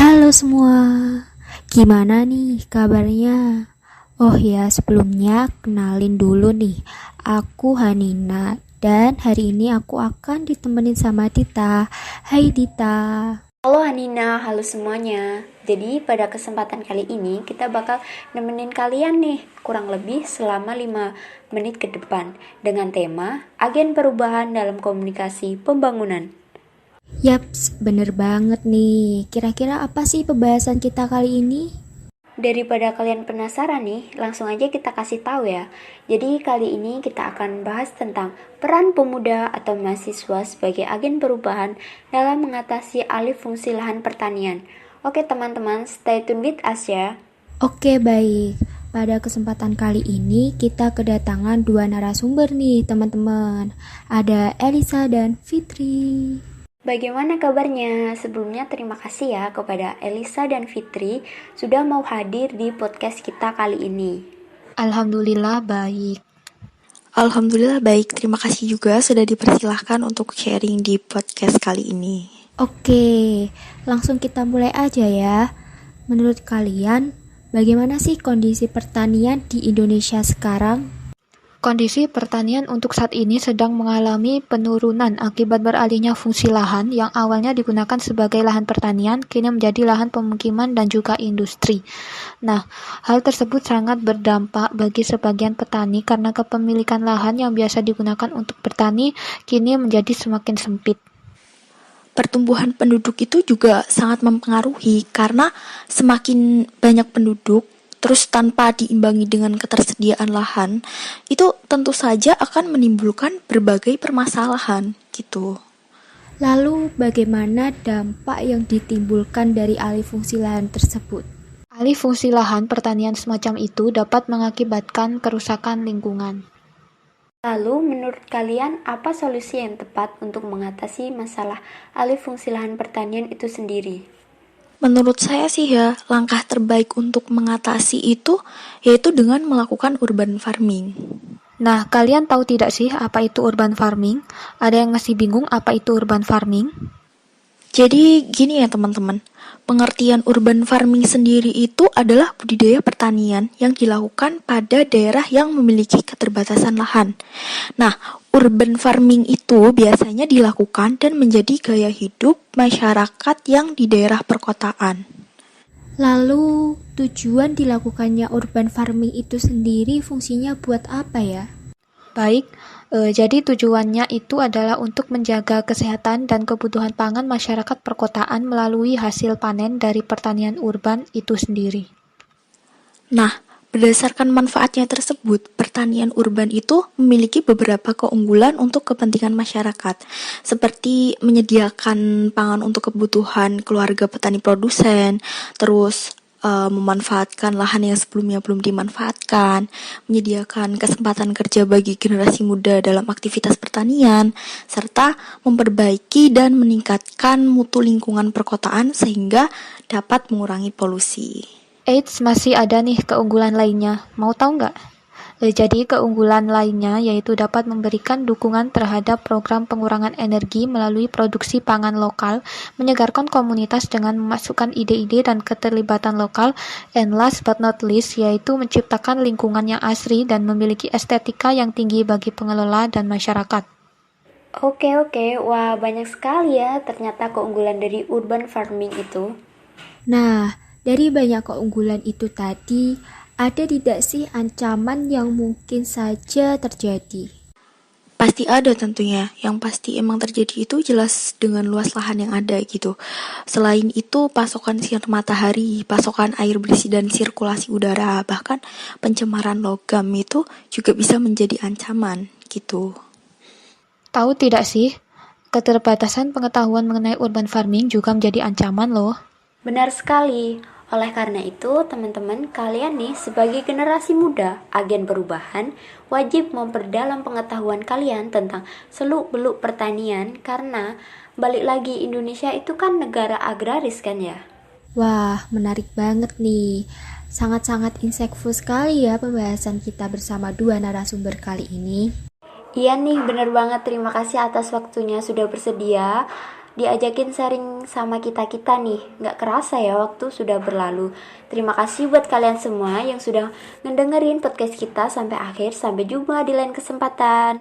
Halo semua, gimana nih kabarnya? Oh ya, sebelumnya kenalin dulu nih, aku Hanina dan hari ini aku akan ditemenin sama Dita. Hai Dita. Halo Hanina, halo semuanya. Jadi pada kesempatan kali ini kita bakal nemenin kalian nih kurang lebih selama 5 menit ke depan dengan tema Agen Perubahan dalam Komunikasi Pembangunan. Yaps, bener banget nih. Kira-kira apa sih pembahasan kita kali ini? Daripada kalian penasaran nih, langsung aja kita kasih tahu ya. Jadi kali ini kita akan bahas tentang peran pemuda atau mahasiswa sebagai agen perubahan dalam mengatasi alih fungsi lahan pertanian. Oke teman-teman, stay tune with us ya. Oke, baik. Pada kesempatan kali ini kita kedatangan dua narasumber nih, teman-teman. Ada Elisa dan Fitri. Bagaimana kabarnya? Sebelumnya terima kasih ya kepada Elisa dan Fitri sudah mau hadir di podcast kita kali ini. Alhamdulillah baik. Alhamdulillah baik, terima kasih juga sudah dipersilahkan untuk sharing di podcast kali ini. Oke, langsung kita mulai aja ya. Menurut kalian, bagaimana sih kondisi pertanian di Indonesia sekarang? Kondisi pertanian untuk saat ini sedang mengalami penurunan akibat beralihnya fungsi lahan yang awalnya digunakan sebagai lahan pertanian, kini menjadi lahan pemukiman dan juga industri. Nah, hal tersebut sangat berdampak bagi sebagian petani karena kepemilikan lahan yang biasa digunakan untuk bertani kini menjadi semakin sempit. Pertumbuhan penduduk itu juga sangat mempengaruhi karena semakin banyak penduduk, terus tanpa diimbangi dengan ketersediaan lahan, itu tentu saja akan menimbulkan berbagai permasalahan gitu. Lalu bagaimana dampak yang ditimbulkan dari alih fungsi lahan tersebut? Alih fungsi lahan pertanian semacam itu dapat mengakibatkan kerusakan lingkungan. Lalu menurut kalian apa solusi yang tepat untuk mengatasi masalah alih fungsi lahan pertanian itu sendiri? Menurut saya sih ya, langkah terbaik untuk mengatasi itu yaitu dengan melakukan urban farming. Nah, kalian tahu tidak sih apa itu urban farming? Ada yang masih bingung apa itu urban farming? Jadi gini ya teman-teman, pengertian urban farming sendiri itu adalah budidaya pertanian yang dilakukan pada daerah yang memiliki keterbatasan lahan. Nah, urban farming itu biasanya dilakukan dan menjadi gaya hidup masyarakat yang di daerah perkotaan. Lalu tujuan dilakukannya urban farming itu sendiri fungsinya buat apa ya? Baik, jadi tujuannya itu adalah untuk menjaga kesehatan dan kebutuhan pangan masyarakat perkotaan melalui hasil panen dari pertanian urban itu sendiri. Nah, berdasarkan manfaatnya tersebut, pertanian urban itu memiliki beberapa keunggulan untuk kepentingan masyarakat, seperti menyediakan pangan untuk kebutuhan keluarga petani produsen, terus memanfaatkan lahan yang sebelumnya belum dimanfaatkan, menyediakan kesempatan kerja bagi generasi muda dalam aktivitas pertanian, serta memperbaiki dan meningkatkan mutu lingkungan perkotaan sehingga dapat mengurangi polusi. Eits, masih ada nih keunggulan lainnya. Mau tahu nggak? Jadi keunggulan lainnya yaitu dapat memberikan dukungan terhadap program pengurangan energi melalui produksi pangan lokal, menyegarkan komunitas dengan memasukkan ide-ide dan keterlibatan lokal, and last but not least yaitu menciptakan lingkungan yang asri dan memiliki estetika yang tinggi bagi pengelola dan masyarakat. Oke, wah banyak sekali ya ternyata keunggulan dari urban farming itu. Nah, dari banyak keunggulan itu tadi, ada tidak sih ancaman yang mungkin saja terjadi? Pasti ada tentunya, yang pasti emang terjadi itu jelas dengan luas lahan yang ada gitu. Selain itu pasokan sinar matahari, pasokan air bersih dan sirkulasi udara, bahkan pencemaran logam itu juga bisa menjadi ancaman gitu. Tahu tidak sih, keterbatasan pengetahuan mengenai urban farming juga menjadi ancaman loh. Benar sekali. Oleh karena itu, teman-teman, kalian nih sebagai generasi muda, agen perubahan, wajib memperdalam pengetahuan kalian tentang seluk-beluk pertanian karena balik lagi Indonesia itu kan negara agraris kan ya? Wah, menarik banget nih. Sangat-sangat insightful sekali ya pembahasan kita bersama dua narasumber kali ini. Iya nih, benar banget. Terima kasih atas waktunya sudah bersedia. diajakin sharing sama kita-kita nih. Nggak kerasa ya waktu sudah berlalu. Terima kasih buat kalian semua yang sudah ngedengerin podcast kita sampai akhir. Sampai jumpa di lain kesempatan.